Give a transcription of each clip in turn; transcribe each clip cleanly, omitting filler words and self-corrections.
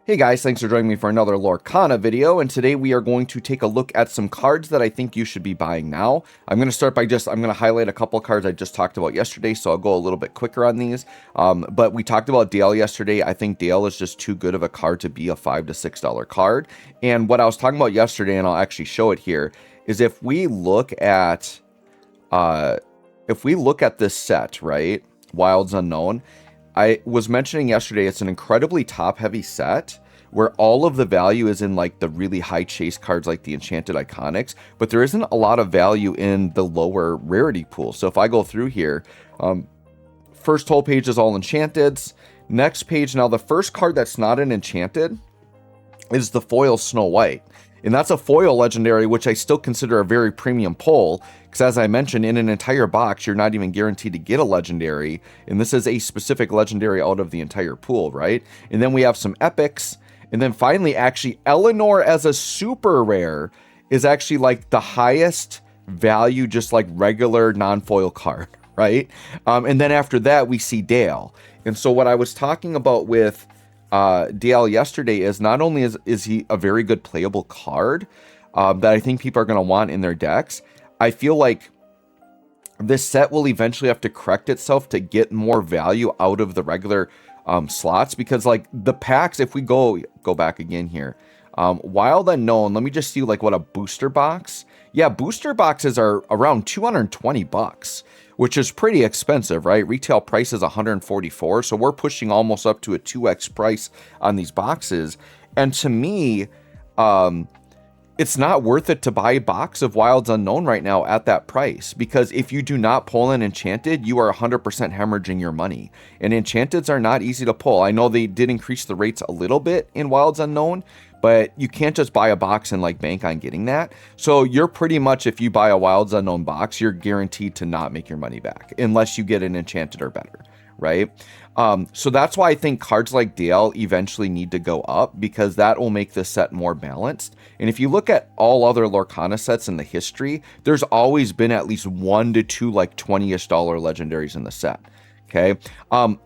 Hey guys, thanks for joining me for another Lorcana video, and today we are going to take a look at some cards that I think you should be buying now. I'm going to start by I'm going to highlight a couple cards I just talked about yesterday, so I'll go a little bit quicker on these. But we talked about Dale yesterday. I think Dale is just too good of a card to be a $5 to $6 card. And what I was talking about yesterday, and I'll actually show it here, is if we look at this set, right, Wilds Unknown, I was mentioning yesterday, it's an incredibly top-heavy set where all of the value is in like the really high chase cards like the Enchanted Iconics, but there isn't a lot of value in the lower rarity pool. So if I go through here, first whole page is all Enchanteds. Next page, now the first card that's not an Enchanted is the foil Snow White. And that's a foil legendary, which I still consider a very premium pull, because as I mentioned, in an entire box, you're not even guaranteed to get a legendary, and this is a specific legendary out of the entire pool, right? And then we have some epics, and then finally, actually, Eleanor as a super rare is actually like the highest value, just like regular non-foil card, right? And then after that, we see Dale. And so what I was talking about with Dale yesterday is not only is he a very good playable card that I think people are going to want in their decks, I feel like this set will eventually have to correct itself to get more value out of the regular slots, because like the packs, if we go back again here, Wild Unknown, let me just see like what a booster box. Yeah, booster boxes are around 220 bucks, which is pretty expensive, right? Retail price is 144, so we're pushing almost up to a 2x price on these boxes. And to me, it's not worth it to buy a box of Wilds Unknown right now at that price, because if you do not pull an Enchanted, you are 100% hemorrhaging your money. And Enchanteds are not easy to pull. I know they did increase the rates a little bit in Wilds Unknown, but you can't just buy a box and like bank on getting that. So you're pretty much, if you buy a Wilds Unknown box, you're guaranteed to not make your money back unless you get an Enchanted or better, right? So that's why I think cards like Dale eventually need to go up, because that will make this set more balanced. And if you look at all other Lorcana sets in the history, there's always been at least 1 to 2 like $20-ish legendaries in the set. Okay.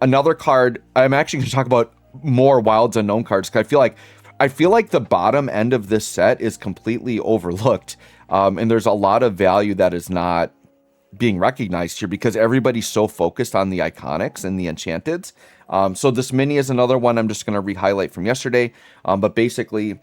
Another card, I'm actually going to talk about more Wilds Unknown cards, because I feel like the bottom end of this set is completely overlooked. And there's a lot of value that is not being recognized here because everybody's so focused on the Iconics and the Enchanteds. So this mini is another one I'm just going to re-highlight from yesterday. But basically,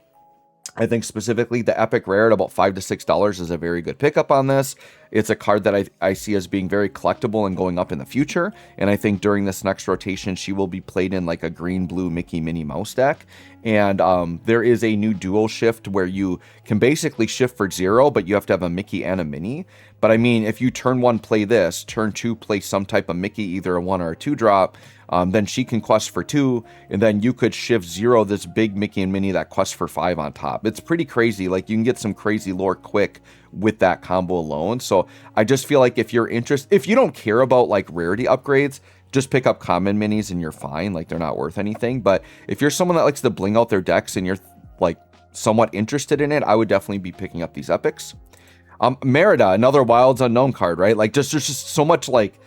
I think specifically the Epic Rare at about $5 to $6 is a very good pickup on this. It's a card that I see as being very collectible and going up in the future. And I think during this next rotation, she will be played in like a green-blue Mickey Minnie Mouse deck. And there is a new dual shift where you can basically shift for 0, but you have to have a Mickey and a Minnie. But I mean, if you turn 1 play this, turn 2 play some type of Mickey, either a 1 or a 2 drop, then she can quest for 2, and then you could shift 0 this big Mickey and Minnie that quests for 5 on top. It's pretty crazy. Like, you can get some crazy lore quick with that combo alone. So I just feel like if you're interested, if you don't care about like rarity upgrades, just pick up common minis and you're fine. Like, they're not worth anything. But if you're someone that likes to bling out their decks and you're like somewhat interested in it, I would definitely be picking up these epics. Merida, another Wilds Unknown card, right? Like, there's just so much like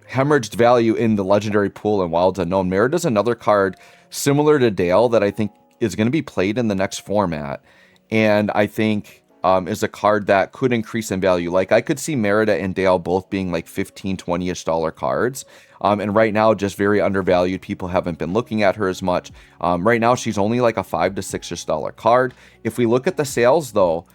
hemorrhaged value in the legendary pool and Wilds Unknown. Merida's another card similar to Dale that I think is going to be played in the next format, and I think is a card that could increase in value. Like, I could see Merida and Dale both being like $15, $20-ish cards. And right now, just very undervalued. People haven't been looking at her as much. Right now, she's only like a $5 to $6-ish card. If we look at the sales though,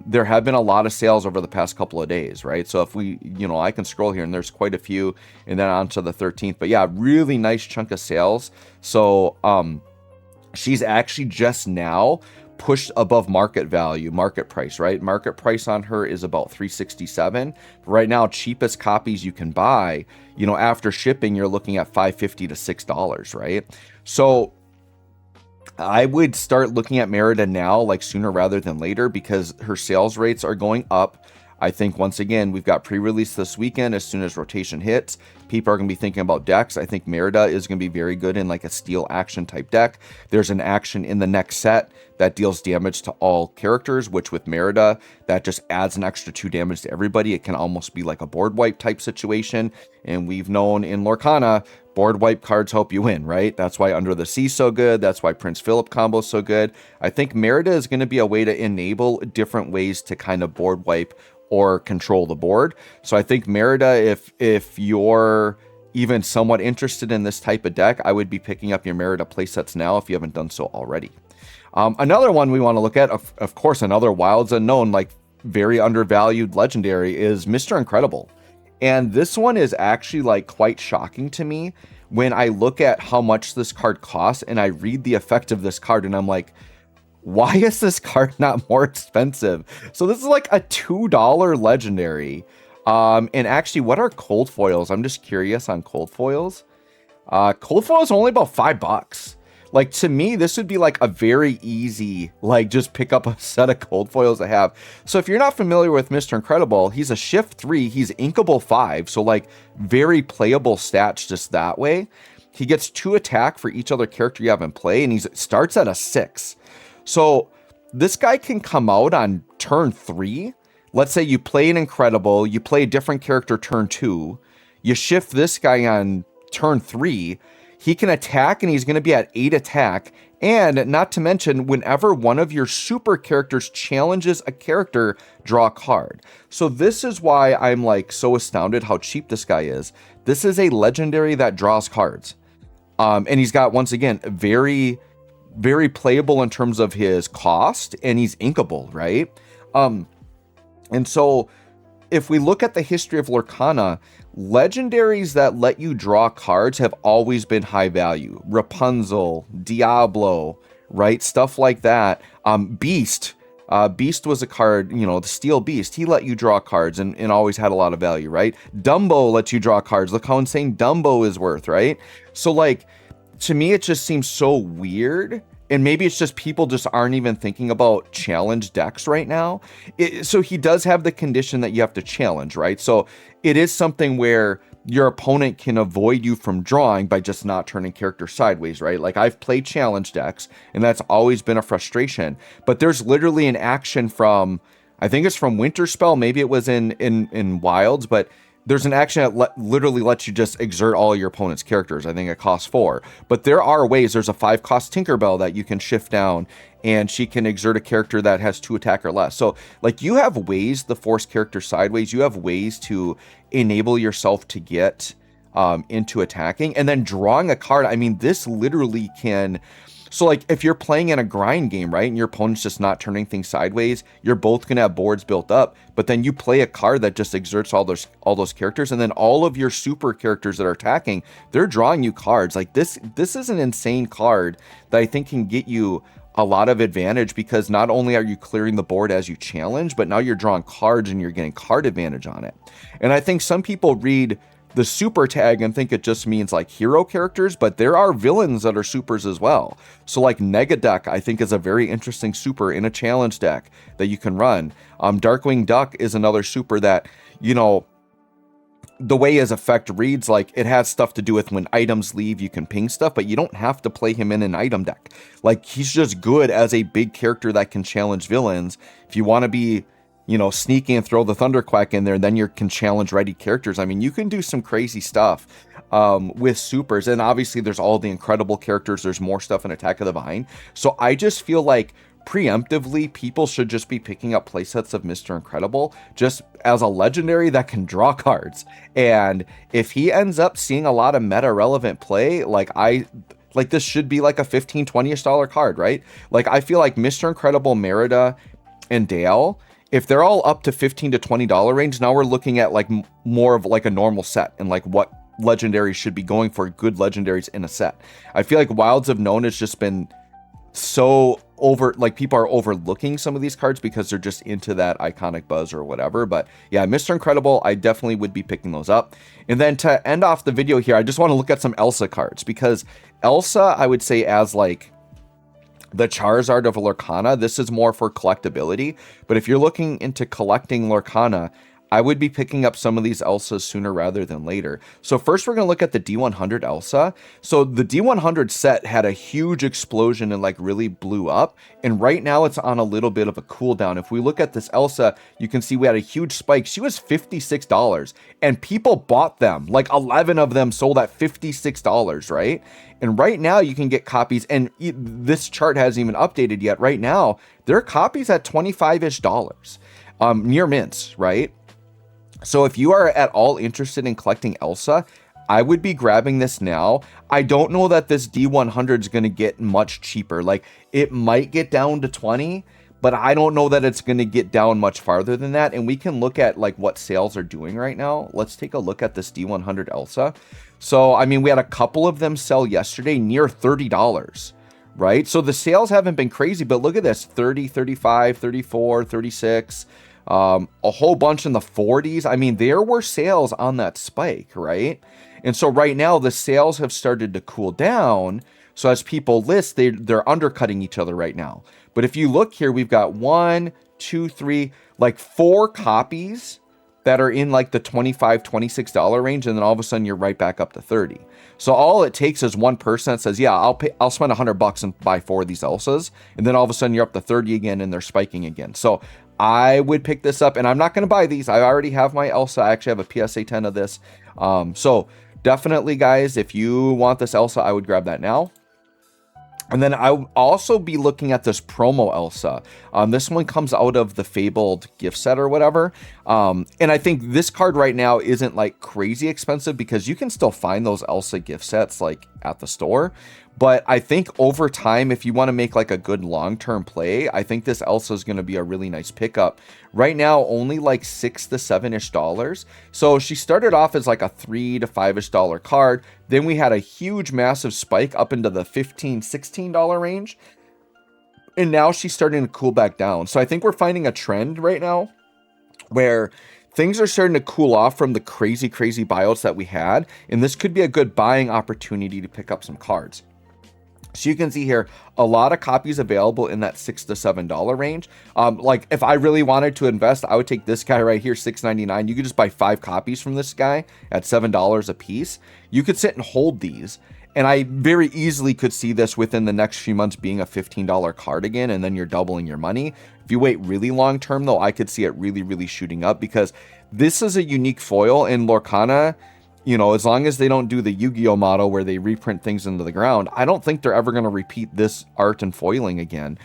there have been a lot of sales over the past couple of days, right? So if we, I can scroll here and there's quite a few, and then on to the 13th, but yeah, really nice chunk of sales. So, she's actually just now pushed above market value, market price, right? Market price on her is about $367. Right now, cheapest copies you can buy, after shipping, you're looking at $550 to $6, right? So I would start looking at Merida now, like sooner rather than later, because her sales rates are going up. I think, once again, we've got pre-release this weekend. As soon as rotation hits, people are going to be thinking about decks. I think Merida is going to be very good in like a steel action type deck. There's an action in the next set that deals damage to all characters, which with Merida, that just adds an extra 2 damage to everybody. It can almost be like a board wipe type situation. And we've known in Lorcana, board wipe cards help you win, right? That's why Under the Sea so good. That's why Prince Philip combo is so good. I think Merida is going to be a way to enable different ways to kind of board wipe or control the board. So I think Merida, if you're even somewhat interested in this type of deck, I would be picking up your Merida playsets now if you haven't done so already. Another one we want to look at, of course, another Wilds Unknown, like very undervalued legendary, is Mr. Incredible. And this one is actually like quite shocking to me when I look at how much this card costs and I read the effect of this card and I'm like, why is this card not more expensive? So this is like a $2 legendary. And actually, what are cold foils? I'm just curious on cold foils. Cold foils are only about $5. Like, to me, this would be like a very easy, like, just pick up a set of cold foils to have. So if you're not familiar with Mr. Incredible, he's a shift 3, he's inkable 5, so like very playable stats just that way. He gets 2 attack for each other character you have in play, and he starts at a 6. So this guy can come out on turn 3. Let's say you play an Incredible, you play a different character turn 2, you shift this guy on turn 3, he can attack and he's going to be at 8 attack. And not to mention, whenever one of your super characters challenges a character, draw a card. So this is why I'm like so astounded how cheap this guy is. This is a legendary that draws cards. And he's got, once again, very, very playable in terms of his cost, and he's inkable, right? And so if we look at the history of Lorcana, legendaries that let you draw cards have always been high value. Rapunzel, Diablo, right? Stuff like that. Beast. Beast was a card, you know, the Steel Beast. He let you draw cards and always had a lot of value, right? Dumbo lets you draw cards. Look how insane Dumbo is worth, right? So, like, to me, it just seems so weird. And maybe it's just people just aren't even thinking about challenge decks right now. So he does have the condition that you have to challenge, right? So it is something where your opponent can avoid you from drawing by just not turning character sideways, right? Like, I've played challenge decks, and that's always been a frustration. But there's literally an action from, I think it's from Winter Spell, maybe it was in Wilds, but there's an action that literally lets you just exert all your opponent's characters. I think it costs 4. But there are ways. There's a 5-cost Tinkerbell that you can shift down, and she can exert a character that has 2 attack or less. So, like, you have ways to force character sideways. You have ways to enable yourself to get into attacking. And then drawing a card. I mean, this literally can... So, like, if you're playing in a grind game, right, and your opponent's just not turning things sideways, you're both going to have boards built up, but then you play a card that just exerts all those characters, and then all of your super characters that are attacking, they're drawing you cards. Like, this is an insane card that I think can get you a lot of advantage, because not only are you clearing the board as you challenge, but now you're drawing cards and you're getting card advantage on it. And I think some people read the super tag and think it just means like hero characters, but there are villains that are supers as well. So like Negaduck, I think, is a very interesting super in a challenge deck that you can run. Darkwing Duck is another super that, you know, the way his effect reads, like, it has stuff to do with when items leave, you can ping stuff, but you don't have to play him in an item deck. Like, he's just good as a big character that can challenge villains. If you want to be, you know, sneaky and throw the Thunderquack in there, then you can challenge ready characters. I mean, you can do some crazy stuff with supers. And obviously there's all the incredible characters. There's more stuff in Attack of the Vine. So I just feel like preemptively people should just be picking up playsets of Mr. Incredible just as a legendary that can draw cards. And if he ends up seeing a lot of meta relevant play, like this should be like a $15, $20-ish card, right? Like, I feel like Mr. Incredible, Merida, and Dale, if they're all up to $15 to $20 range, now we're looking at like more of like a normal set and like what legendaries should be going for, good legendaries in a set. I feel like Wilds of Known has just been so like people are overlooking some of these cards because they're just into that iconic buzz or whatever. But yeah, Mr. Incredible, I definitely would be picking those up. And then to end off the video here, I just want to look at some Elsa cards, because Elsa, I would say, as like the Charizard of Lorcana, this is more for collectability. But if you're looking into collecting Lorcana, I would be picking up some of these Elsas sooner rather than later. So first we're going to look at the D100 Elsa. So the D100 set had a huge explosion and like really blew up. And right now it's on a little bit of a cooldown. If we look at this Elsa, you can see we had a huge spike. She was $56 and people bought them. Like 11 of them sold at $56, right? And right now you can get copies, and this chart hasn't even updated yet. Right now, there are copies at $25-ish, near mints, right? So if you are at all interested in collecting Elsa, I would be grabbing this now. I don't know that this D100 is going to get much cheaper. Like, it might get down to 20, but I don't know that it's going to get down much farther than that. And we can look at like what sales are doing right now. Let's take a look at this D100 Elsa. So, I mean, we had a couple of them sell yesterday near $30, right? So the sales haven't been crazy, but look at this, 30, 35, 34, 36, a whole bunch in the 40s. I mean, there were sales on that spike, right? And so right now the sales have started to cool down. So as people list, they're undercutting each other right now. But if you look here, we've got 1, 2, 3, like 4 copies that are in like the $25, $26 range, and then all of a sudden you're right back up to 30. So all it takes is one person that says, yeah, I'll spend $100 and buy 4 of these Elsas, and then all of a sudden you're up to 30 again and they're spiking again. So I would pick this up, and I'm not going to buy these. I already have my Elsa. I actually have a PSA 10 of this. So definitely, guys, if you want this Elsa, I would grab that now. And then I'll also be looking at this promo Elsa. This one comes out of the Fabled gift set or whatever. And I think this card right now isn't like crazy expensive because you can still find those Elsa gift sets like at the store. But I think over time, if you want to make like a good long-term play, I think this Elsa is going to be a really nice pickup. Right now, only like $6 to $7-ish. So she started off as like a $3 to $5-ish card. Then we had a huge, massive spike up into the $15, $16 range. And now she's starting to cool back down. So I think we're finding a trend right now where things are starting to cool off from the crazy, crazy buyouts that we had. And this could be a good buying opportunity to pick up some cards. So you can see here, a lot of copies available in that $6 to $7 range. Like if I really wanted to invest, I would take this guy right here, $6.99. You could just buy 5 copies from this guy at $7 a piece. You could sit and hold these. And I very easily could see this within the next few months being a $15 card again, and then you're doubling your money. If you wait really long term though, I could see it really, really shooting up because this is a unique foil in Lorcana. You know, as long as they don't do the Yu-Gi-Oh model where they reprint things into the ground, I don't think they're ever going to repeat this art and foiling again.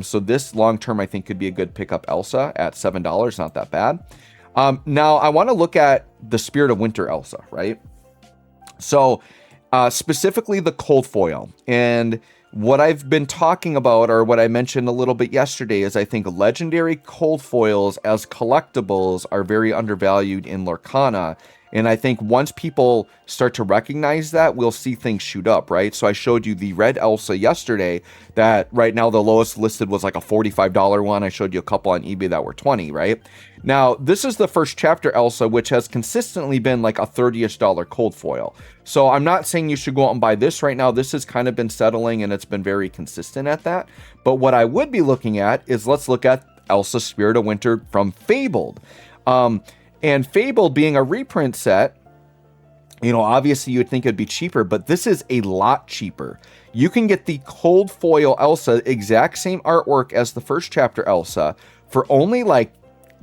So this long-term, I think, could be a good pickup Elsa at $7. Not that bad. Now, I want to look at the Spirit of Winter Elsa, right? So specifically the cold foil. And what I've been talking about, or what I mentioned a little bit yesterday, is I think legendary cold foils as collectibles are very undervalued in Lorcana. And I think once people start to recognize that, we'll see things shoot up, right? So I showed you the red Elsa yesterday that right now the lowest listed was like a $45 one. I showed you a couple on eBay that were 20, right? Now, this is the first chapter Elsa, which has consistently been like a $30-ish cold foil. So I'm not saying you should go out and buy this right now. This has kind of been settling and it's been very consistent at that. But what I would be looking at is, let's look at Elsa Spirit of Winter from Fabled. And Fabled being a reprint set, you know, obviously you would think it'd be cheaper, but this is a lot cheaper. You can get the cold foil Elsa, exact same artwork as the first chapter Elsa, for only like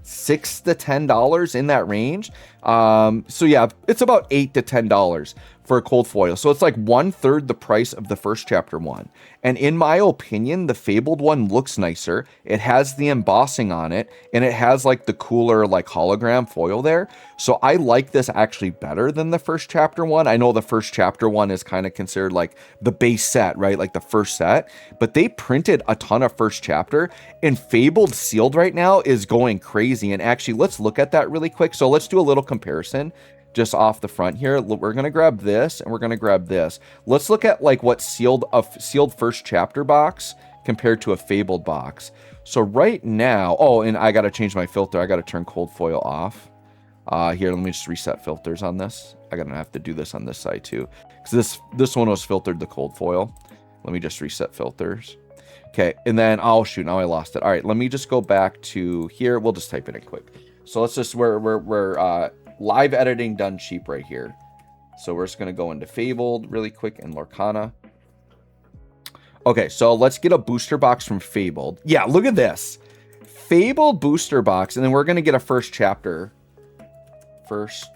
$6 to $10 in that range. So yeah, it's about $8 to $10 for a cold foil. So it's like 1/3 the price of the first chapter one. And in my opinion, the Fabled one looks nicer. It has the embossing on it, and it has like the cooler like hologram foil there. So I like this actually better than the first chapter one. I know the first chapter one is kind of considered like the base set, right? Like the first set, but they printed a ton of first chapter, and Fabled sealed right now is going crazy. And actually, let's look at that really quick. So let's do a little comparison. Just off the front here, we're going to grab this and we're going to grab this. Let's look at like what sealed first chapter box compared to a Fabled box. So right now, oh, and I got to change my filter. I got to turn cold foil off. Here, let me just reset filters on this. I'm going to have to do this on this side too, because this one was filtered the cold foil. Let me just reset filters. Okay, and then, oh shoot, now I lost it. All right, let me just go back to here. We'll just type it in quick. So let's just, we're live editing done cheap right here. So we're just going to go into Fabled really quick and Lorcana. Okay, so let's get a booster box from Fabled. Yeah, look at this. Fabled booster box, and then we're going to get a first chapter booster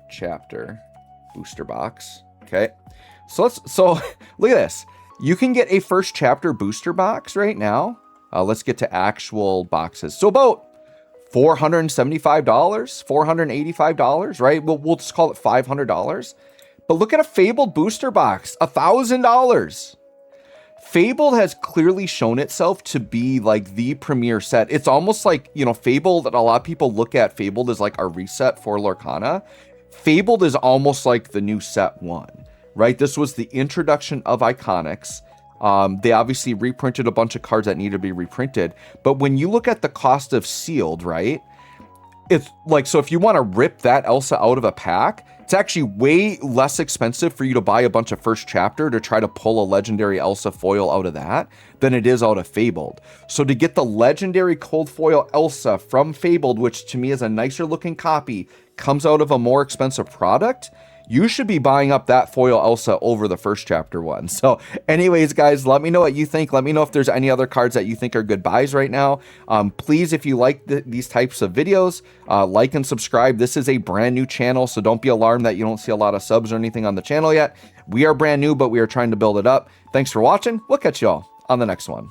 box. Okay. So look at this. You can get a first chapter booster box right now. Let's get to actual boxes. So about $475, $485, right? We'll just call it $500. But look at a Fabled booster box, $1,000. Fabled has clearly shown itself to be like the premier set. It's almost like, you know, Fabled, that a lot of people look at Fabled as like a reset for Lorcana. Fabled is almost like the new set one, right? This was the introduction of Iconics. They obviously reprinted a bunch of cards that need to be reprinted. But when you look at the cost of sealed, right? It's like, so if you want to rip that Elsa out of a pack, it's actually way less expensive for you to buy a bunch of first chapter to try to pull a legendary Elsa foil out of that than it is out of Fabled. So to get the legendary cold foil Elsa from Fabled, which to me is a nicer looking copy, comes out of a more expensive product, you should be buying up that foil Elsa over the first chapter one. So anyways, guys, let me know what you think. Let me know if there's any other cards that you think are good buys right now. Please, if you like these types of videos, like and subscribe. This is a brand new channel, so don't be alarmed that you don't see a lot of subs or anything on the channel yet. We are brand new, but we are trying to build it up. Thanks for watching. We'll catch you all on the next one.